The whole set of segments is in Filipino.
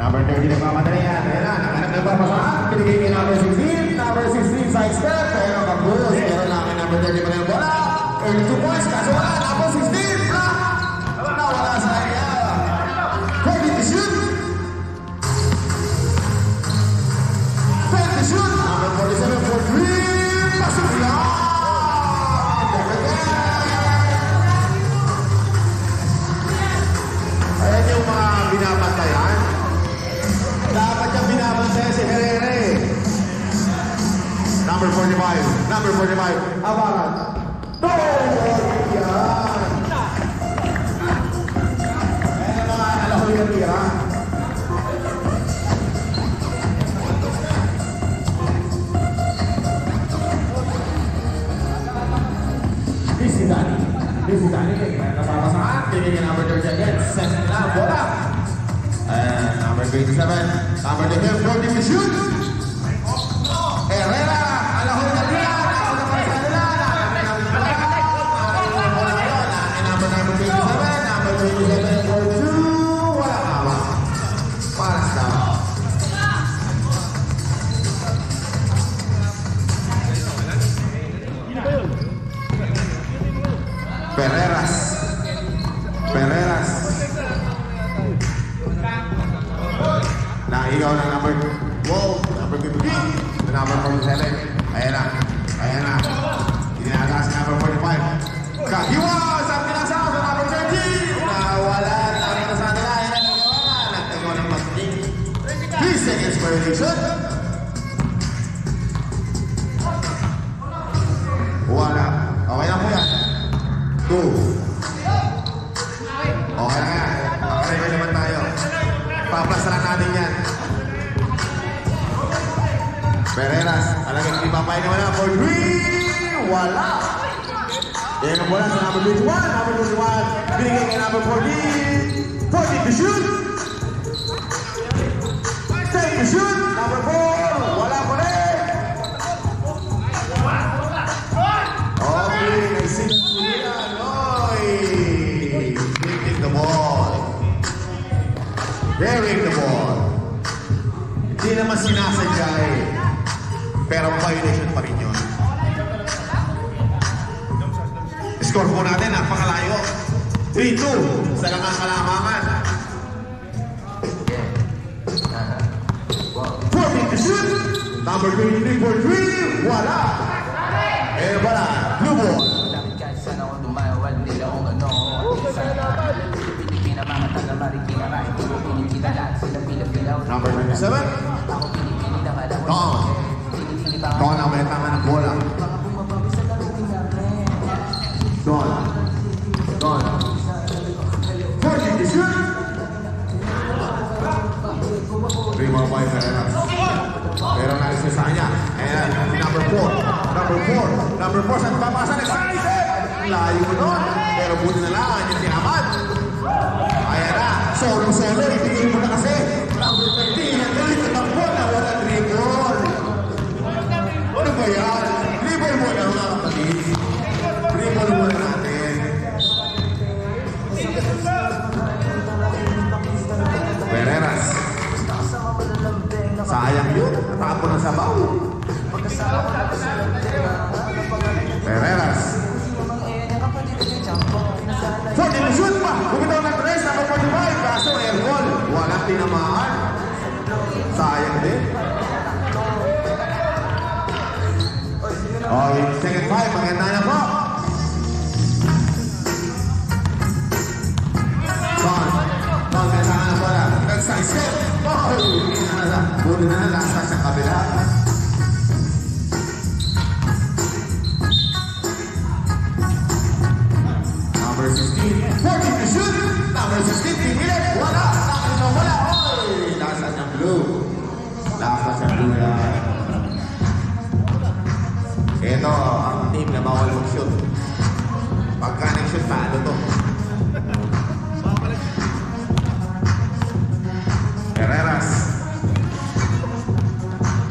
Number 30 nagmamadali yan. Ayan na, nakanap na papasahan. Binigay kay number 16. Number 16 side step. Pero mag-goals. Pero namin number 30 pa rin ang bola. Early 2 points. Kaso wala. Number 16. Nawala sa area. 40 to shoot. 20 to shoot. Number 47 for 3. Pasok lang. Ayan yung mga binabantayan. Dapat yung binabantayan si Herrera eh. Number 45. Number 45. Abaran. No! Yan. Ayan mga alahol yung tira. Busy Danny. Busy Danny. Napapasaan. Tingin number 30 again. Set na. Bola. And number 27. Number 40 to shoot. Herrera. Alahol na tira. Number 27 for 2. Wala kawa. Para sa Ferreras. Naigaw na number 12, number 15, number 47. Ayan na. Dinataas number 45. Kahiwas ang pinasaw sa number 30. Nawala. Nakita sa nila. Ayan na nagawa. Nagtagaw ng pasting. 3 seconds per relation. Wala. Okay na po yan. 2. Okay na yan. Pareho naman tayo. Paplasaran natin yan. Ferreras. Talagang hindi papay naman na for 3. Wala. Yan ang bola sa number 21. Number 21. Binigay kay number 40. 40 to shoot. Take to shoot. Number 4. Wala pa rin. Okay. Nagsigang sulian. Hitting the ball. Bearing the ball. Hindi naman sinasadya eh. Pero violation pa rin yun. Score po natin, napakalayo. 3-2 sa langang kalamangan. 40 to shoot. Number 23 for 3. Wala. Eh wala. Blue ball. Number 27. Don ang may tama ng bola. Don. 40 to shoot. 3 more by Ferreras. Pero nalisin sa kanya. And number 4. Number 4 sa papasa. Layo nun. Pero buti na lang. Yung sinamad. Ayan na. Solo. Ibigay mo na kasi. Number 13. Nagalit na ng bola. Wala dribble. Ano ba yan? Dribble mo na mga kapatid. Dribble mo na natin. Ferreras. Sayang yun. Natapo na sa baw. Ferreras. 40 to shoot pa. Bumitaw ng press. Number 45. Kaso air ball. Walang tinamaan. Sayang din. Okay, second 5. Maganda na po. Don, kailangan na pala. Nag-side step. Buti na lang. Last touch ang kabila. Number 16. 40 to shoot. Number 16. Tingin. Wala. Sakin na wala. Oy! Last touch ang blue. Last touch ang blue yan. Ito, ang team na bawal mag-shoot. Pagka nag-shoot, paano to?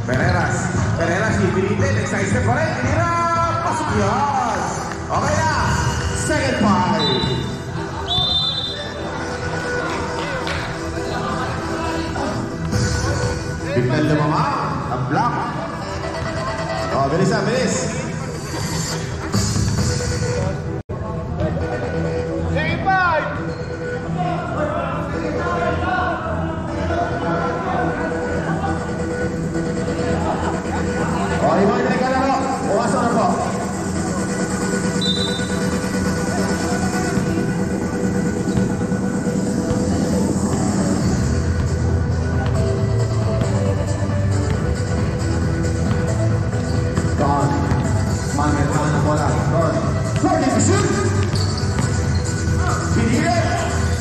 Ferreras, hipilitin. Next step pa rin. Tinira. Pasok yan. Okay na. Second 5. Biglang lumama. Ang block. Oh, bilis na, bilis. Oh, ibang talaga na po. Uwasan na po. Don. Mangat naman ang bola. Don. Ready to shoot. Pinigil.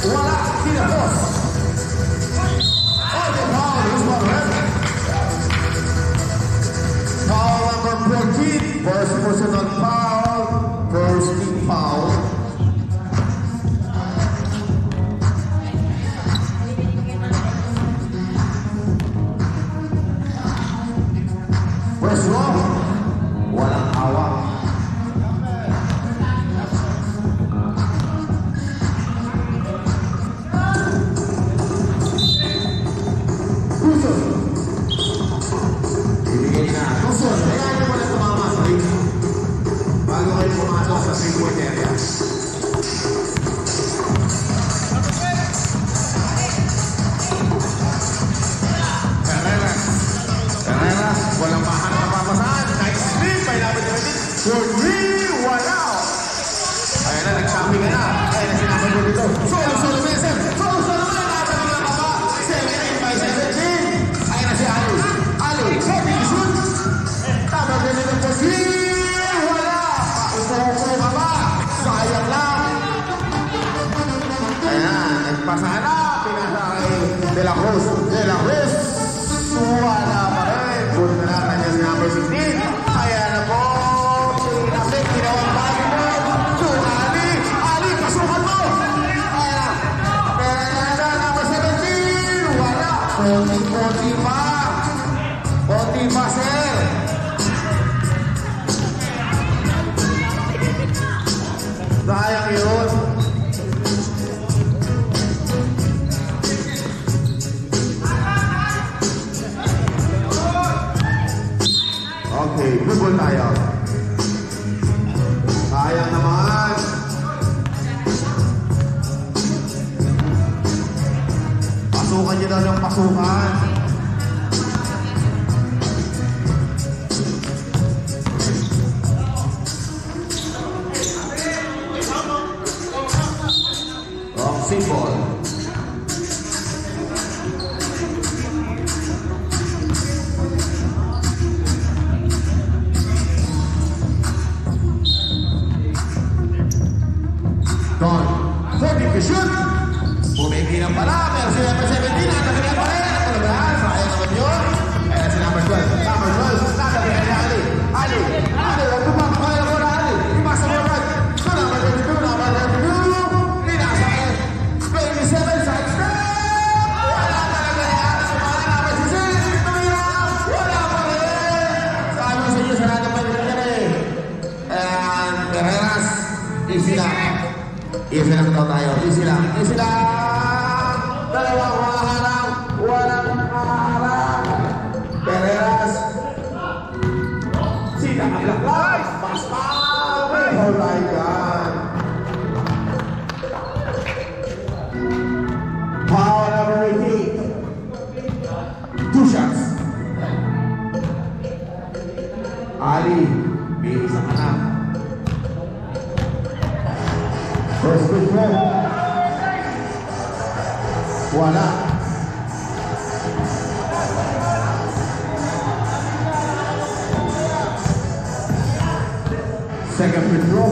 Wala. Tinapos. Oh, the ball. Here's one red. Foul number 14. First personal foul. First team foul. First row. Walang hawak. Tuson. Ibigay na. Tuson. Kaya nyo muna tumama sa ring. Bago kayo pumasok sa three-point area. Herreras. Walang mahan na papasahan. Nice spin. May lapit na rin. For three. Wala. Ayan na. Nag-shopping ka na. Ayan na sinabag mo dito. Solo Messer. Solo Messer. Nakapag nga ka ba? 17 by 17. Ayan na si Ali. Ali. Ready to shoot. Tama din nito for three. Wala. Paupo ka ba? Sayang lang. Ayan. Nagpasahan na. Pinasa kay De La Cruz. De La Cruz. Wala pa rin. Good na lang. Nandiyan si number 16. Ayan na po. Pinasik. Ginawang bagi mo. To Ali. Ali, pasukan mo. Ayan na. Pero number 17. Wala. Konti pa. Konti pa, sir. Sayang yun. Okay, good ball tayo. Sayang naman. Pasukan nyo daw ng pasukan. Wrong symbol. Don. Ready to shoot. Bumigay ng pala. Pero si number 17. Nakagaya pa rin. Ano ba? Sayang naman yun. Ayan si number 12. Number 12. Nakagaya ni Ali. Ali. Ali. Huwag kumapakaya mo na Ali. Ipasa mo right. So number 22. Number 22. Linasa kayo. 27. Side step. Wala talaga yan. Sumali number 16. Tumira. Wala pa rin. Sabi ko sa inyo. Sarado pa rin yan eh. And Herreras. Easy lang. Easy lang daw tayo. Easy lang. Easy lang. Dalawang maharap. Walang maharap. Herreras. Sita ka black. Pass foul. Oh my God. Foul number 18. 2 shots. Ali. May isang anak. First free throw. Wala. Second free throw.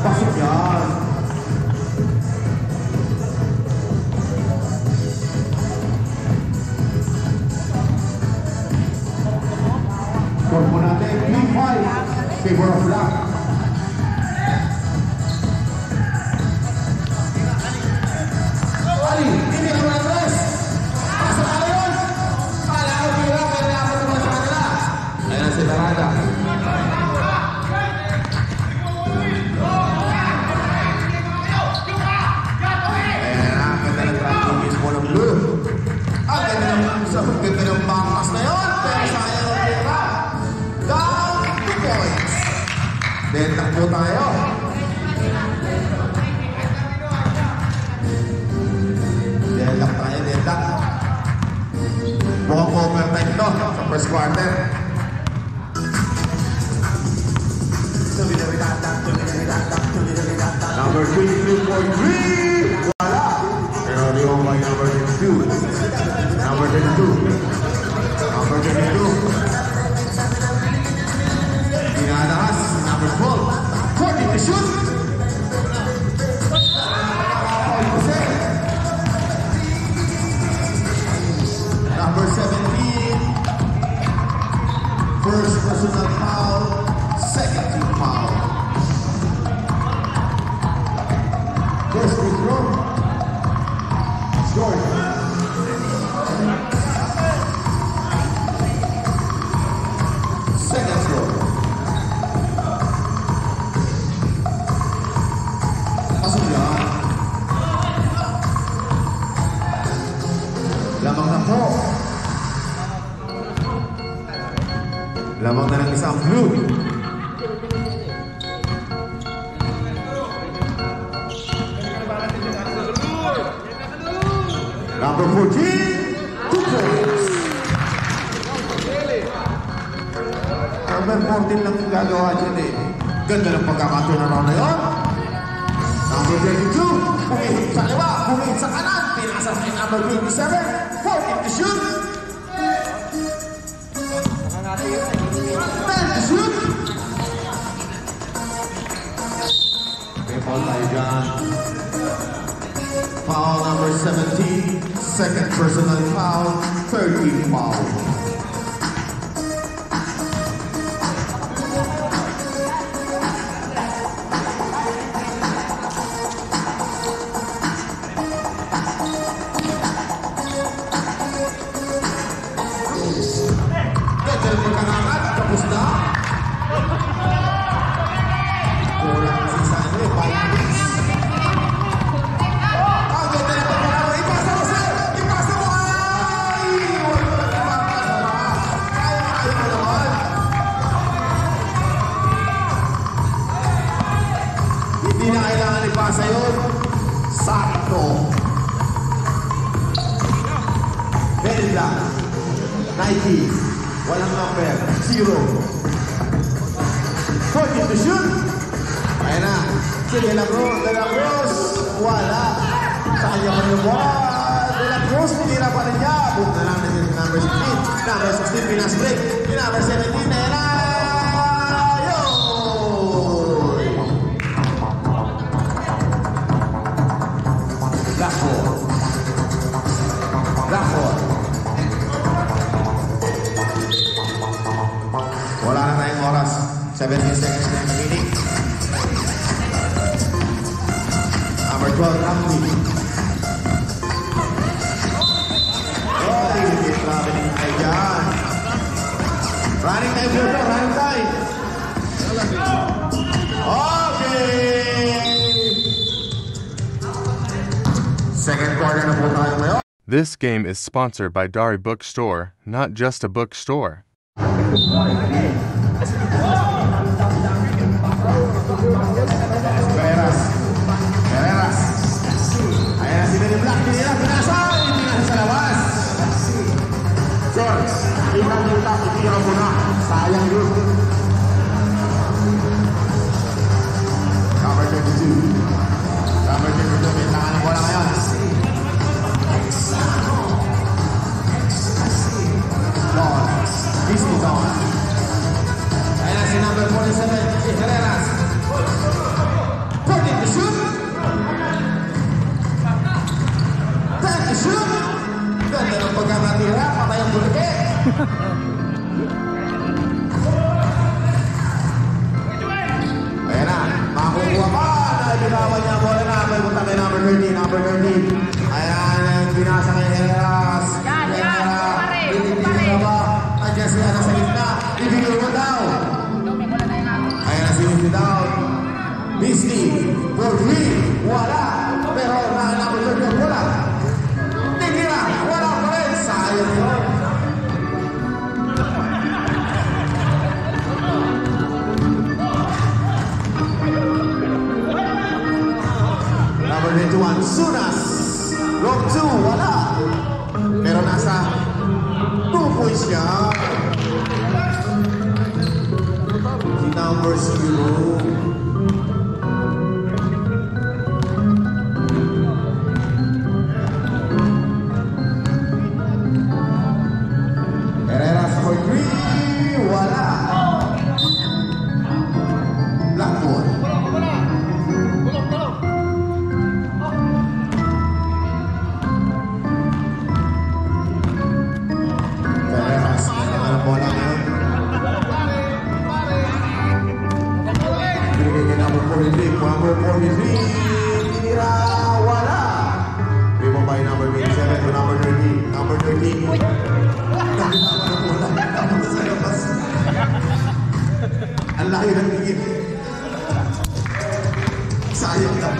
Pasok yan. Score po natin. 3-5. Favor of Black. Ali, hindi ako na-press. Pasok ka yun. Kala ko tira, pero dapat naman sa kanila. Ayan si Tarada. Ayan na, ganda ng traffic mo ng blue. Okay. Deadlock po tayo. Deadlock tayo, deadlock. Mukhang overtime to sa first quarter. Number 23.3. Wala. Pero di mo ba number 22? Number 22. Number 22. Pinadakas. Number 12. 40 to shoot. Number 17. First personal foul. Second team foul. First free throw. Jordan. Second throw. Pasok yan. Lamang na po. Lamang na ng isang blue. Number 14, 2 points. Number 14 lang yung gagawa dyan eh. Ganda ng pagkakaturnaround na yun. Number 32, pumihit sa liwa, pumihit sa kanan. Pinasa sa number 27, 14 to shoot. 10 to shoot. May foul tayo dyan. Foul number 17, second personal foul, 13 foul. Ganda ng pagkakangat, tapos na. Kulang kasi sa ano eh, 5 minutes. Hindi na kailangan ipasa yun. Sakto. Very black. Nike. Walang number. 0. 14 to shoot. Ayan na. Si De La Cruz. Wala. Sa kanya pa yung ball. De La Cruz. Pinira pa rin niya. Boom na lang natin si number 16. Number 16 pinasbreak. Number 17 na yan. Wala na tayong oras. 17 seconds na remaining. Number 12, Ramsey. Oh, hindi traveling tayo dyan. Running time dito, running time. Okay. Second quarter na po tayo ngayon. This game is sponsored by Dari Bookstore, not just a bookstore. Pereras. Ayan na si Benny Black. Pinasa sa labas. George, itira mo na. Sayang yun. Number 32. Kailangan ng bola ngayon. Lord, this is on. Ayan na si number 47, Pereras. 14 to shoot. 10 to shoot. Ganda ng pagkakatira, patay ang bulke. Ayan na, makukuha pa. Nabinawan niya ang bola na. May punta kay number 13, number 13. Ayan, binasa kay Heras. Pinipili ba? Nandiyan siya nasa gitna. Ibigay mo daw. Ayan na si Misty down. Misty, for free. Wala. Pero number 13 wala. Tingnan, wala pa rin. Sayang yun. number 0. Herreras for 3. Wala. Blackboard. Herreras. Ang bola ngayon. Binigay number 43. Number 43. Tira. Wala. Rebound by number 27 to number 13. Number 13. Ang laki ng tingin. Sayang lang.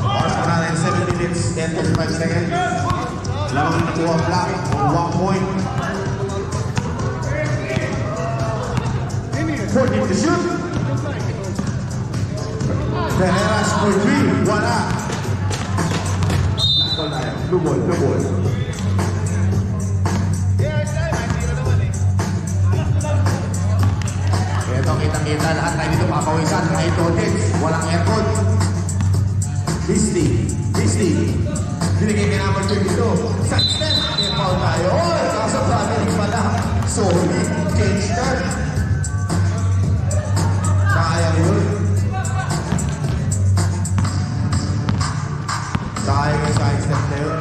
Oras pa natin 7 minutes, 10-35 seconds. Lamang nakuha ang block on 1 point. 14 to shoot. Herreras for 3. Wala. Blue ball, blue ball. Ito, kita-kita lahat tayo dito papawisan. Ay, Totix, walang aircon. Disney. Binigay ka naman ito dito. Sa step, may foul tayo. Oh, kaso traveling pala. Sorry, change start. Kaya yun. Kaya yung side step na yun.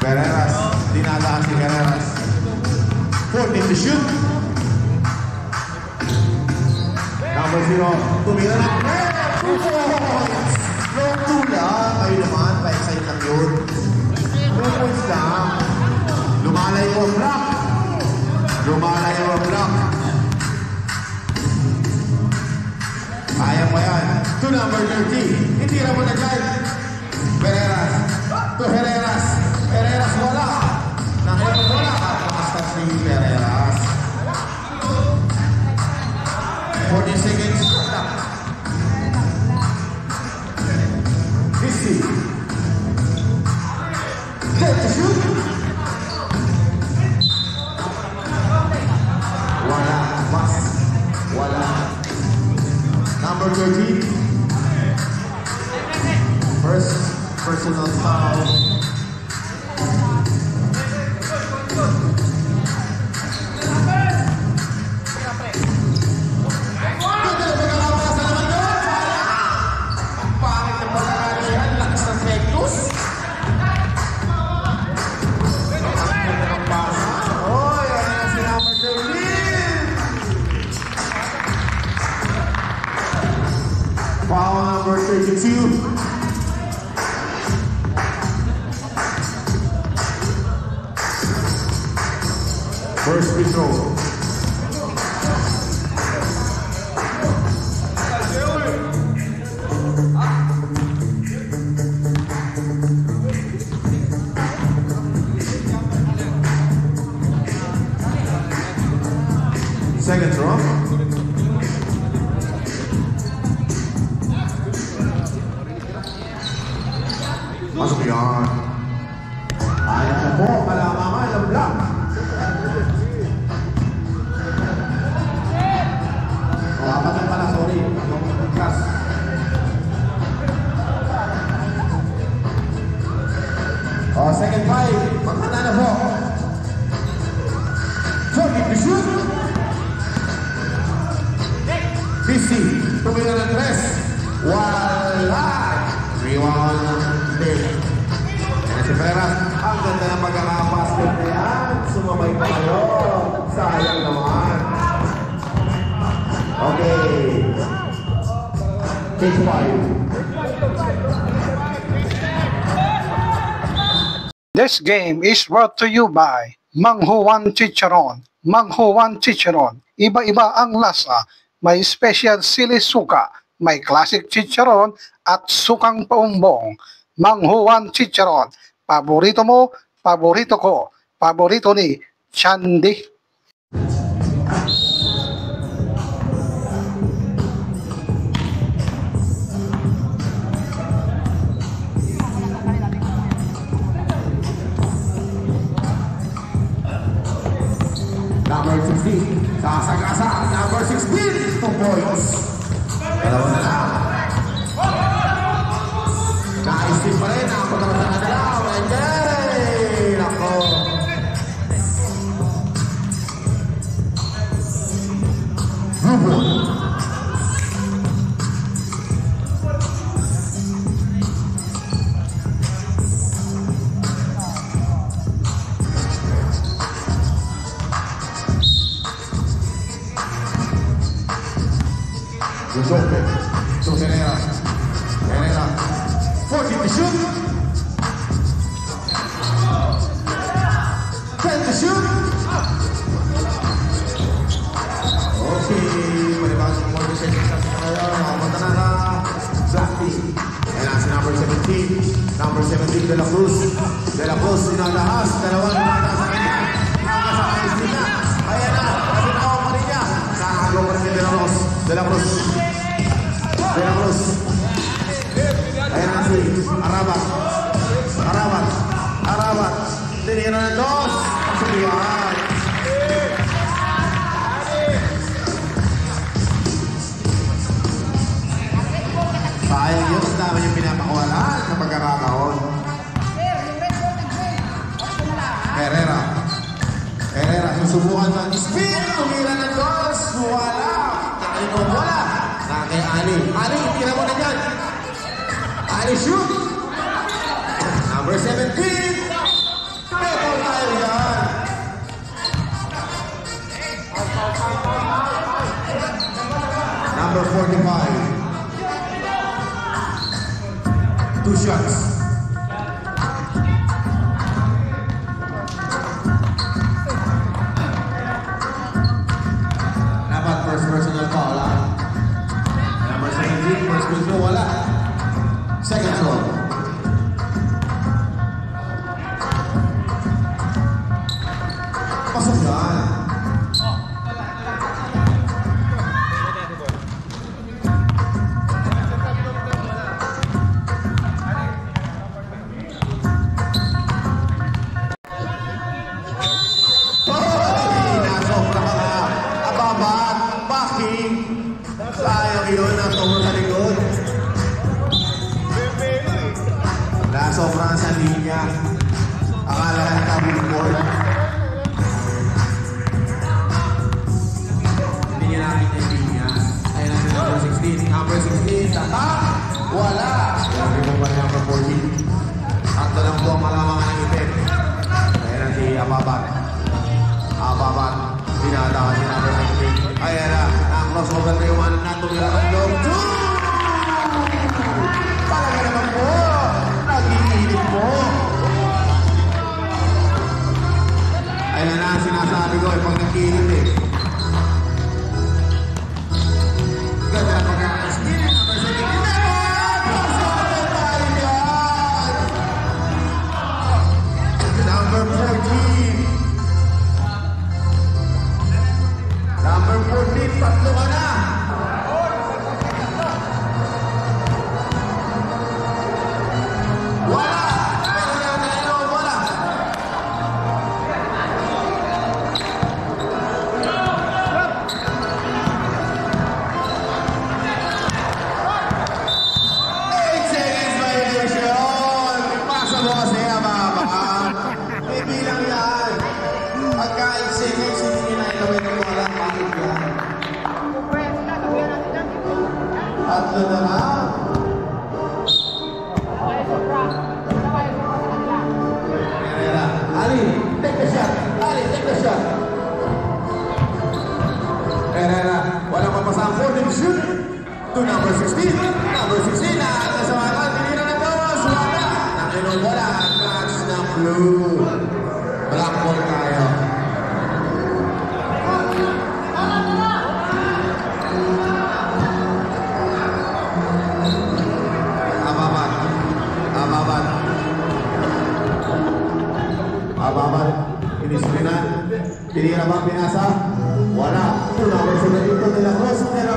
Herreras, dinadaan si Herreras. 14 to shoot. Number 0, tumira na. 2 points! Long 2 lang. Kayo naman, pa-excite lang yun. 2 points lang. Lumalayo ang block. Lumalayo ang block. Kaya mo yan. To number 30. Hindi na mo na dyan. Herreras. To Herreras. Herreras wala. Nahirap wala. Basta si Herreras. 40 seconds. Disney. Get to shoot. Wala. Mas. Wala. Number 13. First personal foul. Foul number 32. First free throw. Second throw. Masuk yan. Ayan na po, kalamangan ng block. Apat na pala, sorry. Class. Second five. Magkana na po. Forget to shoot. DC. Tumira ng tres. Wala. Rebound. Si Herreras, ang ganda ng pagkakapasket na yan. Sumabay pa kayo. Sayang naman. Okay. Take 5. This game is brought to you by Mang Juan Chicharon. Mang Juan Chicharon. Iba-iba ang lasa. May special sili suka. May classic chicharon at sukang paumbong. Mang Juan Chicharon. Paborito mo, paborito ko. Paborito ni Chandy. Pasag-asa, number 16, 2 points. Dalawa na lang. Naisip pa rin ang pagkakaroon na lang. Okay! Nako. Rubon. Joke. So Herrera. Herrera. 40 to shoot. 10 to shoot. Okay. Malibagong more decisions sa kaya. Makapunta na na. Black team. Ayan si number 17. Number 17, De La Cruz. De La Cruz, sinadahas. Dalawang lumataas sa kanya. Hanggang sa ayos nila. Ayan na. Sinawa pa rin niya. Nakakagawa pa rin ni De La Cruz. De La Cruz. De La Cruz. Ayan na si Arabat. Arabat. Arabat. Tinira ng dos. Pasulihan. Sayang yun. Ang dami yung pinapakuwalaan sa pagkakataon. Herrera. Herrera. Susubukan sa spin. Tumira ng dos. Wala. Nakalimot. Wala. Kay Ali. Ali, tira mo na dyan. Ali, shoot! Number 17. Pebble tayo yan. Number 45. 2 shots. Dapat first personal foul, ha? First control, wala. Second throw. Pasok yan. Nasobra ka na. Ababat. Backing. Sayang yun. Nasobra sa likod. Nasobra sa linya. Akala ka nakabulboard. Hindi niya nakita yung linya. Ayun na si number 16. Number 16. Tata! Wala! Sabi mo ba number 14? Tatlo lang po ang malamangan ng itin. Ayun na si Ababat. Ababat. Pinata ka si number 16. Ayan na. Ang crossover na yung na tumira ng loob. Talaga naman po. Nag-iinit po. Ayan na, sinasabi ko, pag nag-iinit eh. Ganda na pagkakaspin. Number 17. Number 14. Number 14, tatlo ka na. Wala! Wala! Tatlo na lang. Ali, take the shot. Ali, take the shot. Herrera, walang mapasang 14 shoot. To number 16. Number 16 na kasawakan. Tinira na gawas. Wala. Nakinon wala. Match na blue. Black ball tayo. Ababat, inisinan, tinira ba pinasa? Wala. Number 17 to De La Cruz, tinira.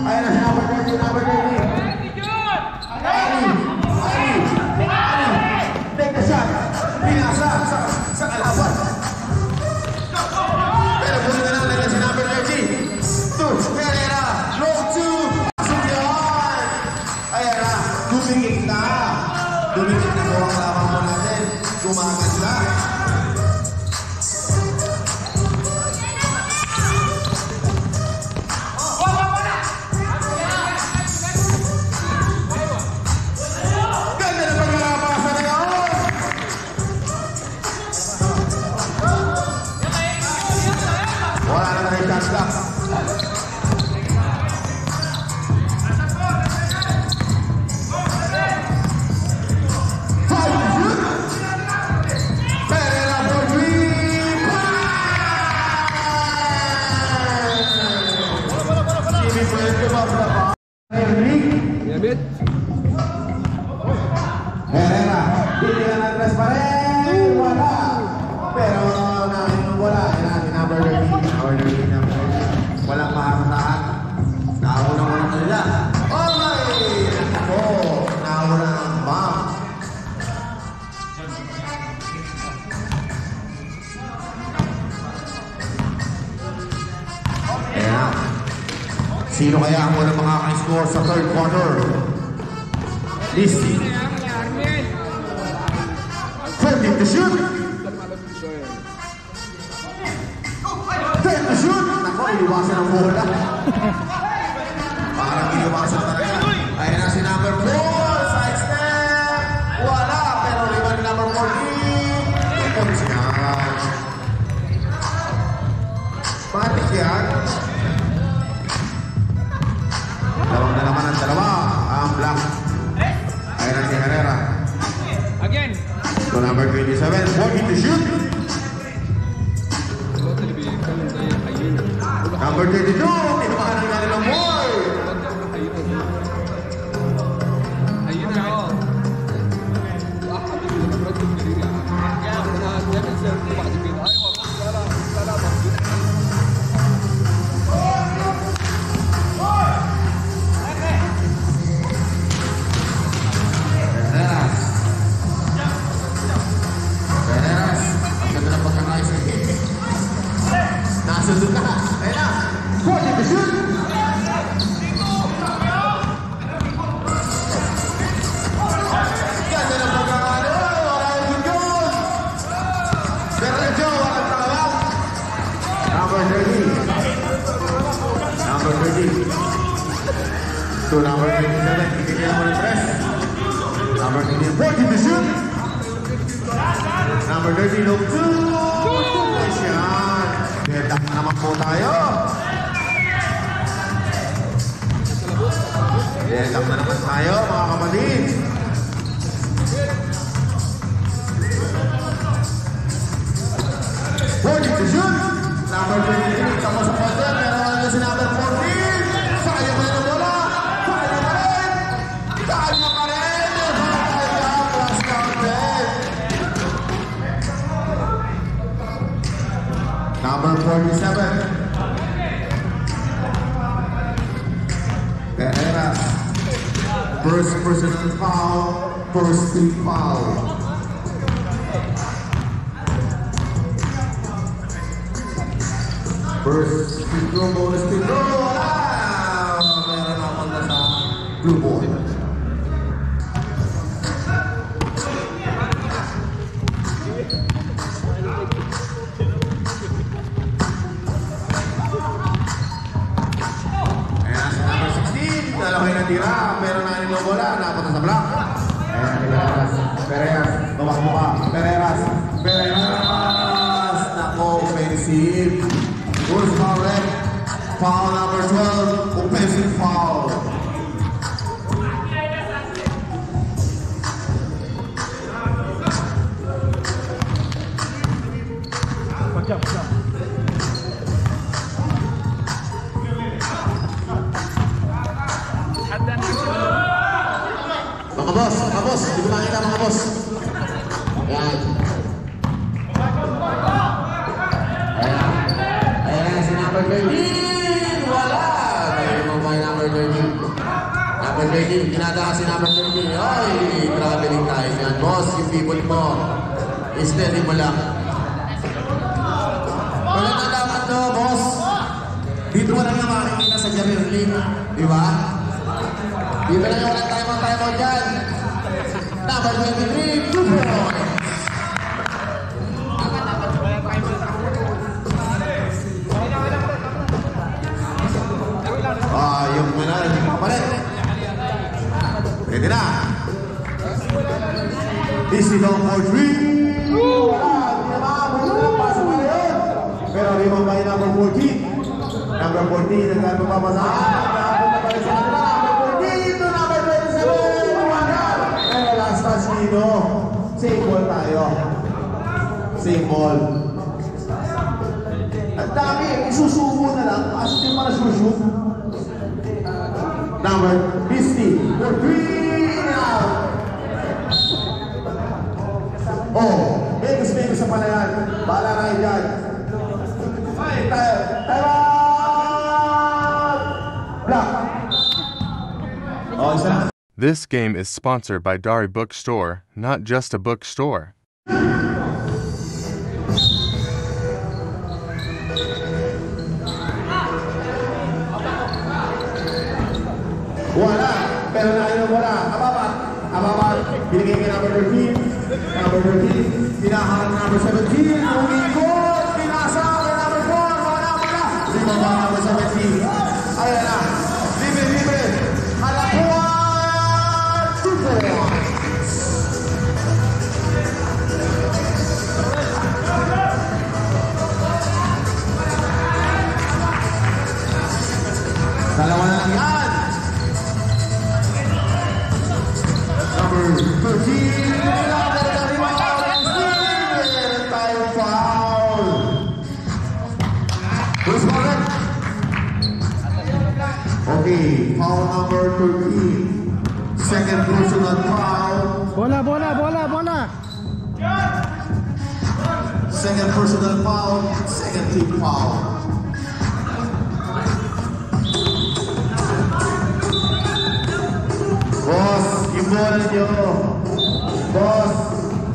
Ayan na si number 30, number 30. Ali, take the shot. Pinasa sa kalaban. Dumikit na. Dumikit na po ang lamang po natin. Gumaganda. Herrera, bigyan ng tres pa rin, wala. Pero nakain wala, natin number 13, walang makakatahan. Nauna nila. Okay! Ako, nauna ng bomb. Ayan. Sino kaya ang walang makaka-score sa third quarter? Lisi. 30 to shoot. 10 to shoot. Nako, iniwasan ang bola. Parang iniwasan talaga. Ayan na si number 4. Side step. Wala. Pero lima ni number 14. Points yan. Patik yan. Dalawang na naman ang dalawa. Ang black. Ayan na si Herrera. Again. So number 27, 40 to shoot. Number 32, tinukahan ng kanilang boy. Ayun na ako. Nasundot na. Ayan na. 40 to shoot. Ganda ng pagkakano. Wala yung good goal. Pero na Joe, walang kalawang. Number 30. Number 30. To number 27. Bigyan mo ng press. Number 30. 40 to shoot. Number 30. Look 2. Yan. Head-up na naman po tayo. Head-up na naman tayo, mga kapatid. Forty to shoot. Number 23, tapos sa poster, pero ano si number 14? Sayo pa rin ang bola. Sayo pa rin. Sayo pa rin. Plus counted. Number 47. Herrera. First personal foul. First team foul. First free throw, bonus free throw. Wow! Meron naman na sa blue board. Tira, pero nanin yung bola, napunta sa block. Ayan, Pereras. Pereras, bawak mo pa. Pereras. Pereras! Nako, offensive. First foul red. Foul number 12. Offensive foul. Mga boss, di ko makita mga boss. Ayan. Ayan si number 13. Wala. Mayroon mo ba yung number 13? Number 13, kinada si number 13. Ay, traveling tayo yan. Boss, yung pivot mo. Steady mo lang. Wala na dapat to, boss. Dito wala na makikita sa Jarir League. Di ba? Dito lang yung walang time-out dyan. Number 23, 2 points. Yung manalo, hindi makapalit. Ready na. This is on for 3. Pero limang by number 14. Number 14, ang magpapasahan. Number 14 to number 27. Pero last touch dito. Same ball tayo. Same ball. Ang dami, isusubo na lang. Kasi di pa nasushoot. Number 50 for 3 out. Oh, Vegas sa palayan. Bala na yan. Time out! Block. Oh, isa na. This game is sponsored by Dari Bookstore, not just a bookstore. Wala, pero naayun wala. Ababat. Binigay ka number 13. Number 13. Pinaharap number 17. Umikot. Pinasa ka number 4. Wala. Limaba number 17. Ayan na. Libre. Halapuan. 2 points. Dalawa na lang yan. Number 13. Okay, foul number 13. Second personal foul. Bola. Second personal foul. Second team foul. Boss, yung bola nyo. Boss,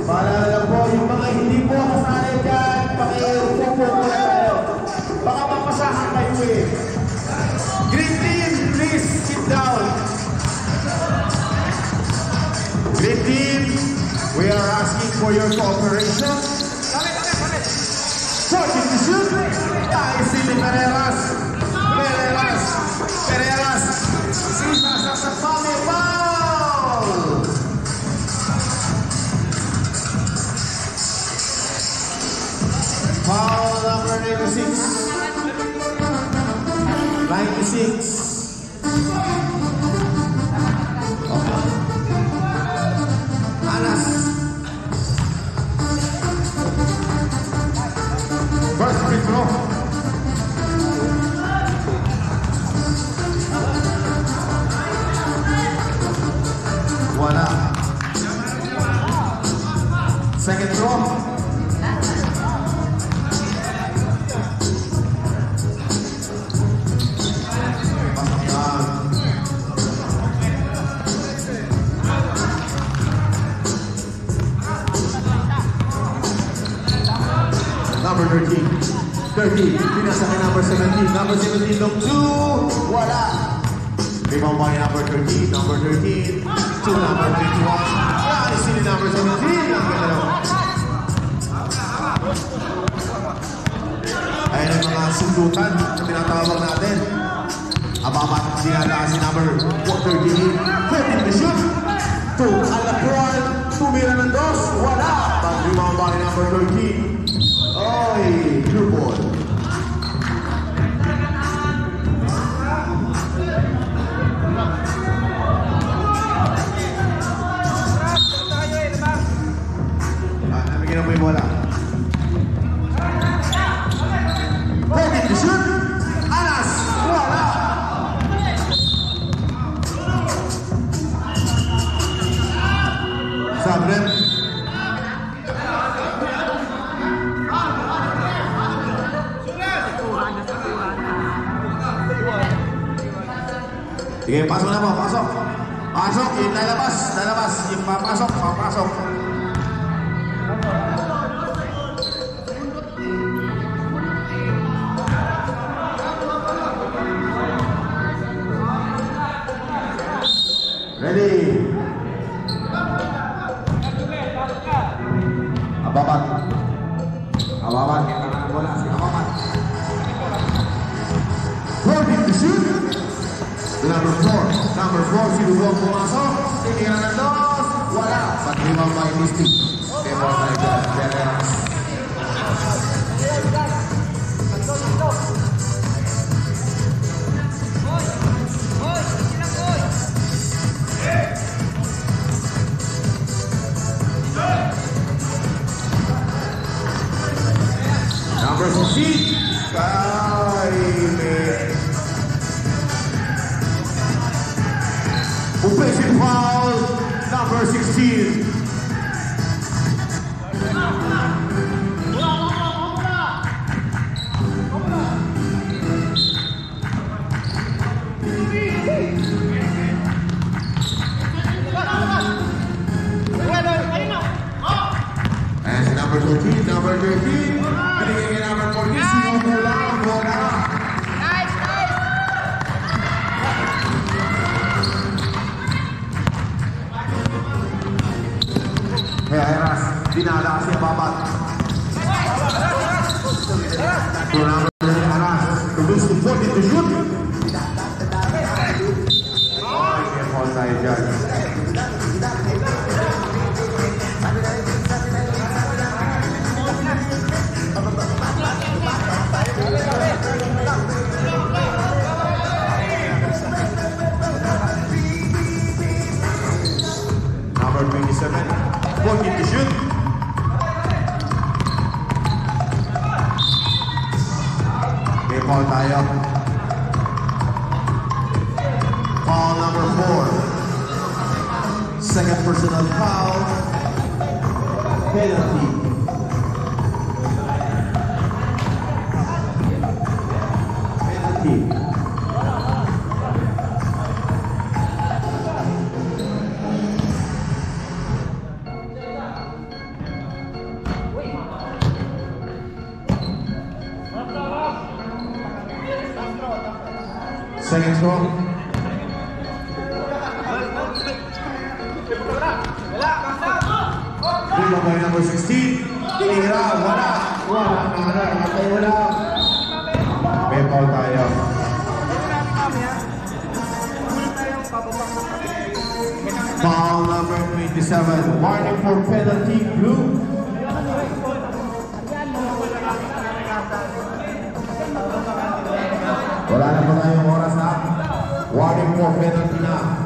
paalala lang po, yung mga hindi po kasanay dyan, pakiupo po tayo. Baka mapasahan kayo eh. Green team, please sit down. Green team, we are asking for your cooperation. Starting to shoot. Tayo si Pereras. Sisa sa Sapame. Foul! Foul number 96. 96. Okay. Anas. First free throw. Wala. Second throw. Number 13, pinasa kay number 17. Number 17, long 2, wala. Limang by number 13, number 13, to number 21. Wala, sili number 17. Ang galaw. Ayan ang mga sundutan na tinatawag natin. Ababat, sinala si number 13. 13 to shoot. 2, Alapuan, tumira ng dos, wala. Limang by number 13. Oy, blue ball. Nabigyan mo yung bola. Ready to shoot. Anas, wala. Sabret. Sige, pasok na po, pasok. Pasok, yung lalabas. Yung papasok. Ready. Ababat. Ababat, kailangan bola si Ababat. Holding to shoot. Number 4, sinubong pumasok. Tiniran ng dos. Wala. Patriman by Mystic. Pero tayo dyan, Veneras. Number 16. Offensive foul, number 16. And number 13, pinigay kay number 14, sinubula ang bola. Heras, dinala si Ababat. To number 9, Heras, to lose to 40 to shoot. Ay, may fall tayo dyan. Number 27, 40 to shoot. May foul tayo. Foul number 4. Second personal foul. Penalty. Second throw. Rebound by number 16. Tinira, wala. Wala. May foul tayo. Foul number 27. Warning for penalty, blue. Wala na po tayong oras na. Warning for penalty na.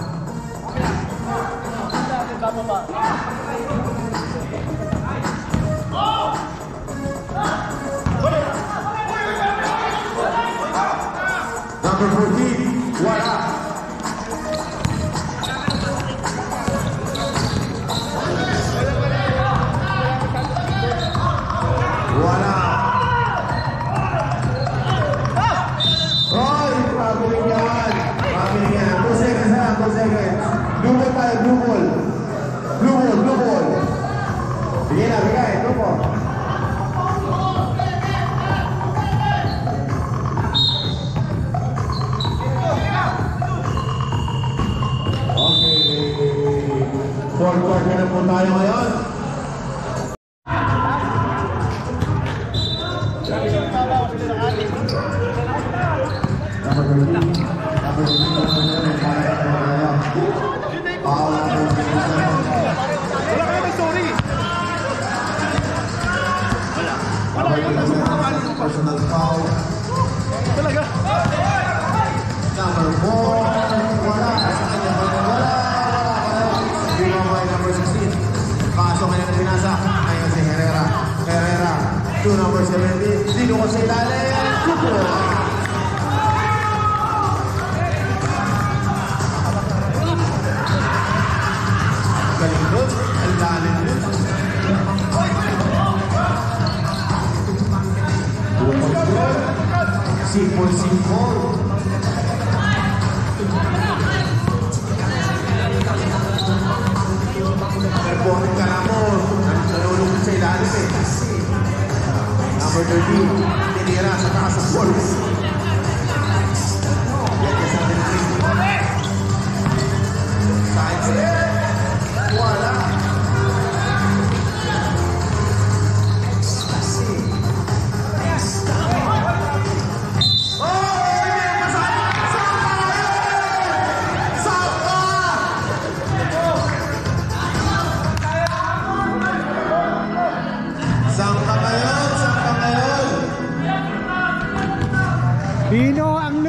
Number 14, wala. Wala. Ay, pabiling yan. 2 seconds na, 2 seconds. Blue ball tayo, blue ball. Blue ball. Sige na, bigay, blue ball. Fourth quarter na po tayo ngayon. Personal foul. Number 4. Wala. Number 16. Pasok ngayon ang binasa. Ngayon si Herrera. To number 17. Dino ko sa ilalim. Kupo. Galing doon. Ang lalim doon. Sipol. Performing ka na mo. Nalulungkot sa ilalim eh. Number 13. Tinira sa taas sa balls. Yan ka sa atin na rin. Side step. Wala.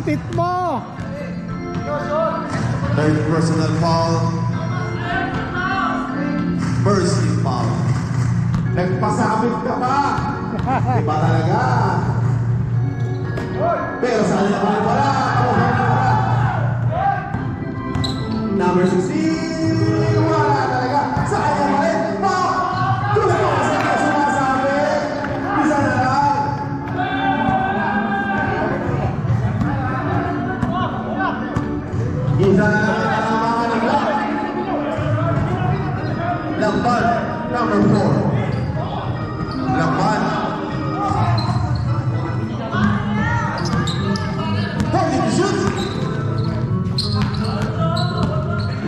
lupit mo. Third personal foul. Mercy foul. Nagpasabit ka pa. Iba talaga. Pero sa kanya pa rin wala. Number 16. Wala talaga. Sa kanya pa rin. Gusto ko kasi ka sumasabi. Isa na lang. Isa na lang. Lamban, number 4. Lamban. Holding the shoot.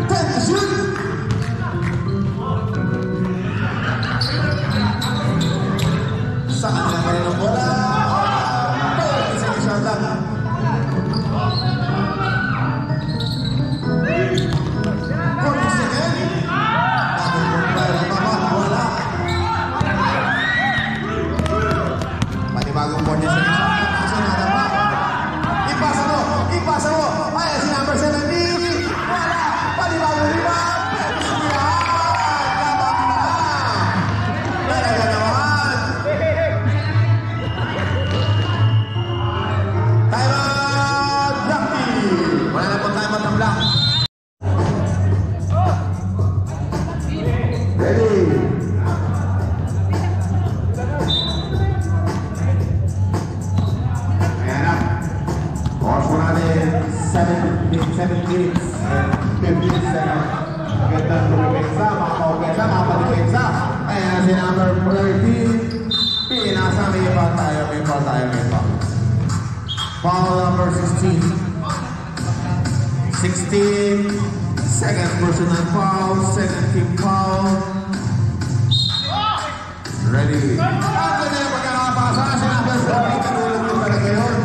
10 to shoot. Saan na kayo ng bola? Pero isang shot lang. Bagong board niya sa isa. Kaso na naman. Ipasa mo! Ipasa mo! Ay, si number 17! Wala! Panibagong lima! Yan! Labang na! Talaga naman! Time out! Block team! Wala na po time out ang block. Ready! Seven minutes and 15 seconds. Magandang lumipinsa, mga kaugesa, mga palipinsa. Ayan na si number 13. Pinasa, may pa tayo. Foul number 16. 16. Second personal foul. Second team foul. Ready. Ang ganda yung pagkakapasa. Si number 14. Kanulong yung talaga yun.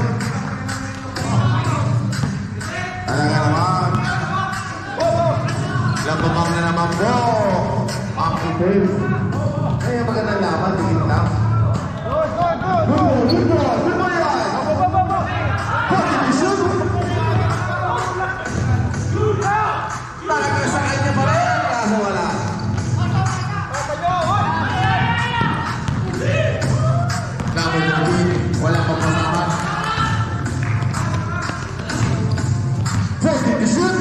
Talaga naman. Lambabang na naman po. Ang itim. Ay, magandang laban. Tingin lang. Good ball yan. Pwede shoot. Talaga sa kanya pa rin. Kaso wala. Number 13. Wala pang pasahan. Shoot!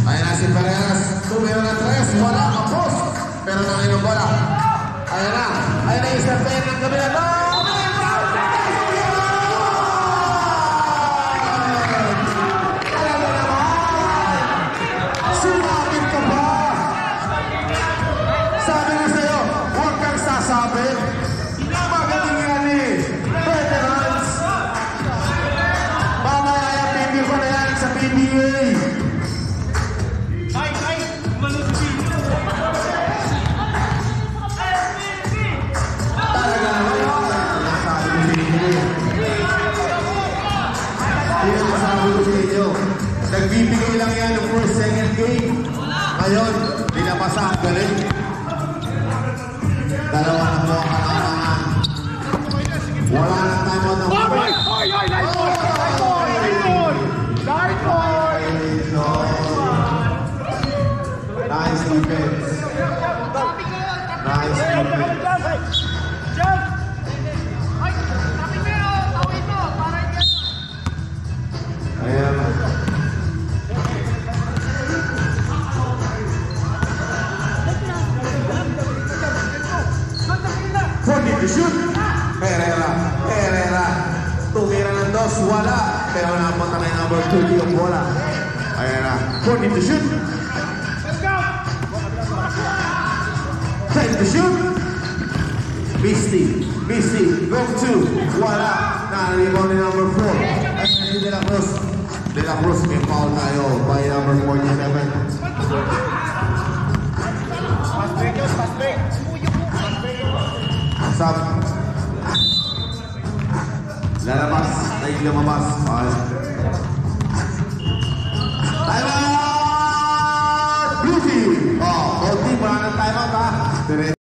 Ayan na si Perez. Tumiro ng 3. Wala ang post. Pero nanginong bola. Ayan na. Ayan na yung step ng kabila. Ayan na naman. Sumabit ka pa. Sabi na sa'yo, huwag kang sasabit. Magaling yan eh. Veterans. Mamaya yung PBA ko na yan sa PBA. Talaga naman yun. Sabi ko sa inyo. Hindi ang masabi ko sa inyo. Nagbibigay lang yan ng first, second game. Ngayon, dinapasa ang galing. Dalawa na po ang kailangan. Wala na time out ng Oy! Nice ball! Nice defense. Nice defense. Ayan. Pwede to shoot. Herrera. Tumira ng 2. Wala. Pero napunta na yung number 2 yung bola. Ayan na. Pwede to shoot. Take the shoot. Misty. Go 2. Wala. Na-rebound ni number 4. Ayan na si De La Cruz. De La Cruz, may foul tayo by number 47. Sab. Lalabas. Naging lumabas. Time out! Blue team! Gold team, wala ng time out ha.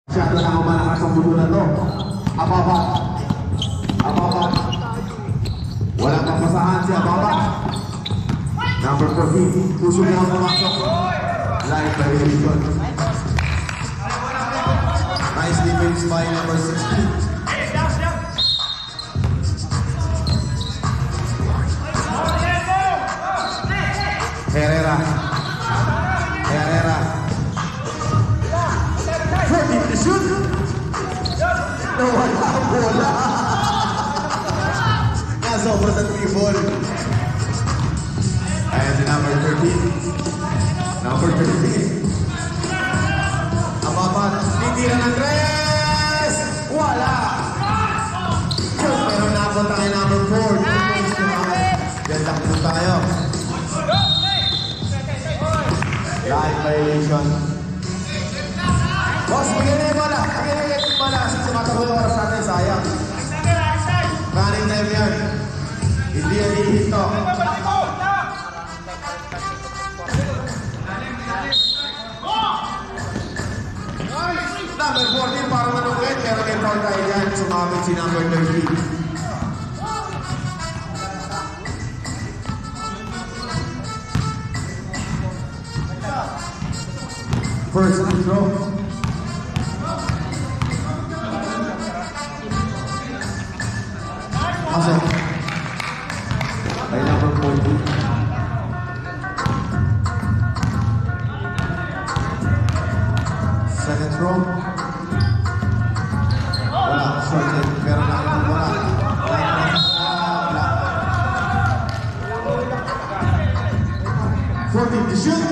Masyado na ako malakas ang buto na to. Apapat. Walang 14. Puso mo ang pumasok. Line violation. Nice defense by number 16. Herrera. Ready to shoot. Nawala ang bola. Nasobra sa 3-ball. And number 13. Number 13. Ababat. Titira ng tres. Wala. Pero napunta kay number 4. Yan lang punta kayo. Line violation. Boss, bigyan na yung bola. Bigyan na yung bola kasi sumatakbo yung oras natin. Sayang. Running time yan. Hindi yan ihito. Number 14 para manungwit. Pero may foul tayo yan. Sumabit si number 13. First throw. Pasok. By number 14. Second throw. Wala. Shorted. Pero nakakang wala. To shoot.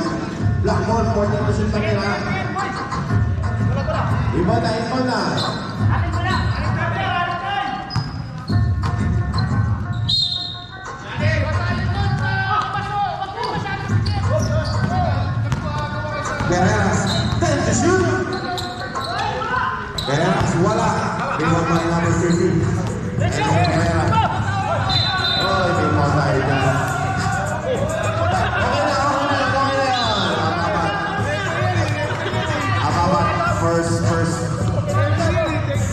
Black ball, 14 to shoot na nila. Iba na. Guerreras, 10 to shoot. Guerreras, wala. Rebound by number 13. Guerreras. Oh, hindi mo tayo dyan. First.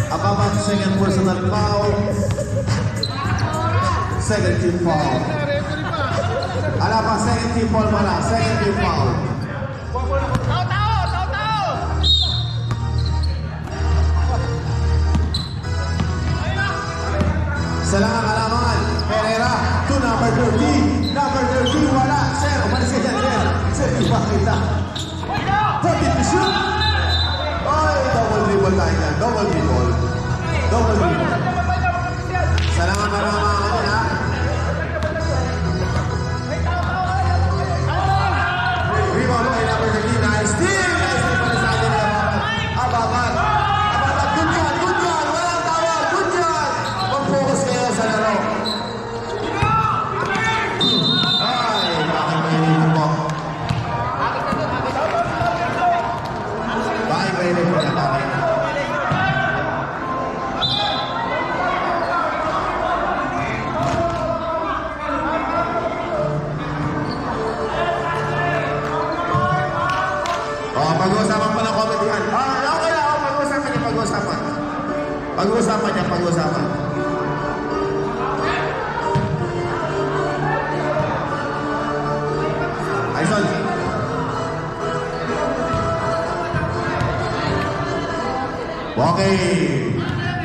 Ababat, second personal foul. Second team foul. Ala pa, second team foul pala. Second team foul. Salangan alaman. Herrera to number 13. Number 13 wala. Sir, umalis ka dyan. Sir, iba kita. 14 to shoot. Double dribble tayo dyan. Double dribble. Salangan alaman ha. Rebound by number 13. Nice steal. Pala sa atin. Ababat. Good job. Walang tawa. Good job. Mag-focus kayo sa laro. Ay, bakit may nito po? Bakit may nito po na bakit? Pag-uusapan pa ng comedy yan. Okay lang. Pag-uusapan. Aison. Okay.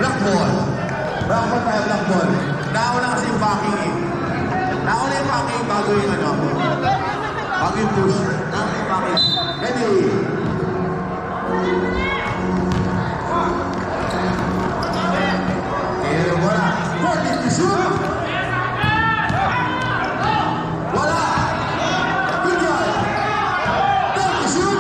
Black ball tayo, black ball. Nauna kasi yung backing eh. Nauna yung backing bago yung ano. Bago yung push. Nauna yung backing. Ready. Wala. 14 to shoot. Wala. Good job. 10 to shoot.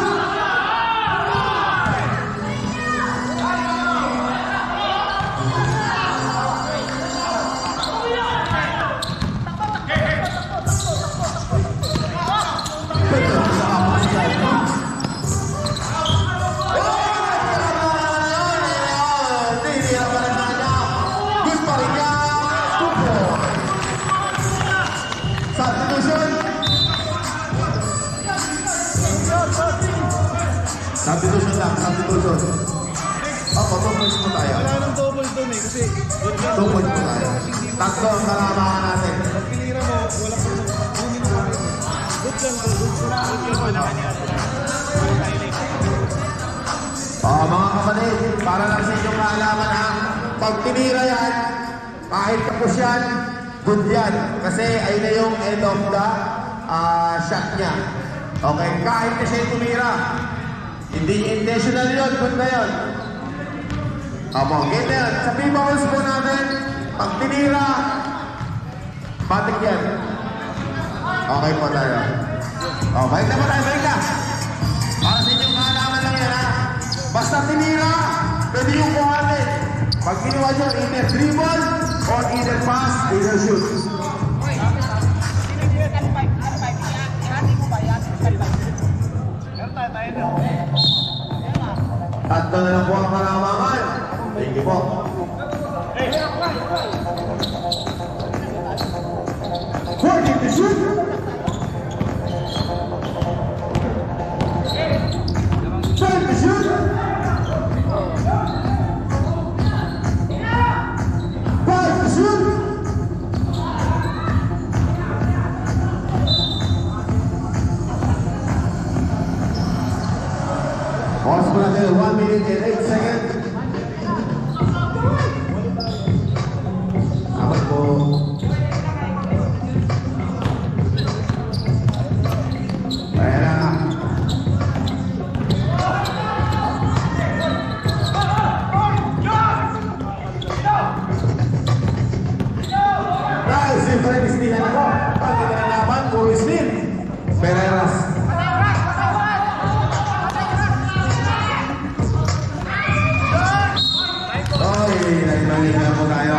Substitution. Pag-points mo tayo. Wala nang double doon eh, kasi 2 points mo tayo. Tatlo ang kalamangan natin. pag pinira mo, wala pa Mga kapatid, para lang sa inyong kaalaman ha, pag tinira yan, kahit kapos yan, good yan. Kasi ayun na yung end of the shot niya. Okay, kahit na siya tumira, hindi intentional yun, good na yun. Okay na yan. Sa P-Balls po natin, pag tinira, batik yan. Okay po tayo. Okay na po tayo, balik na. Para sa inyong kaalaman lang yan ha. Basta tinira, pwede yung kuhanin. Pag ginawa nyo, either dribble, or either pass, either shoot. At na lang po ang kalamangan. Thank you po. Forty to shoot. Five to shoot. Five to shoot. Pause po natin, 1 minute and 8 seconds. Apat po. Ayan na. Dahil si Fred Isnihan ako, pag itinalaman, puro Isnin. Pereras. Nagmalik na po tayo.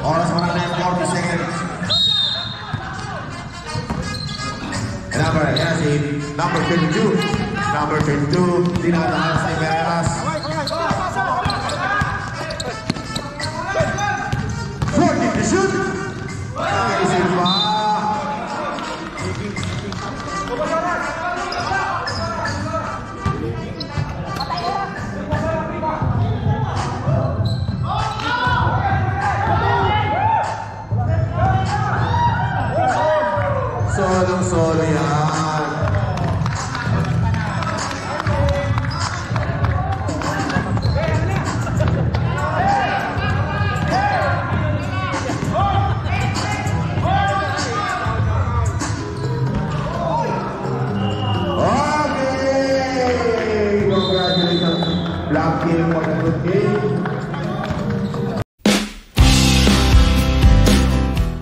Oras mo na 40 seconds. Number 22. Number 22. Dinadaan sa Ibereras. 40 to shoot. Nakaisip pa. Solo yan. Okay! Congratulations, Black Team, for the good game.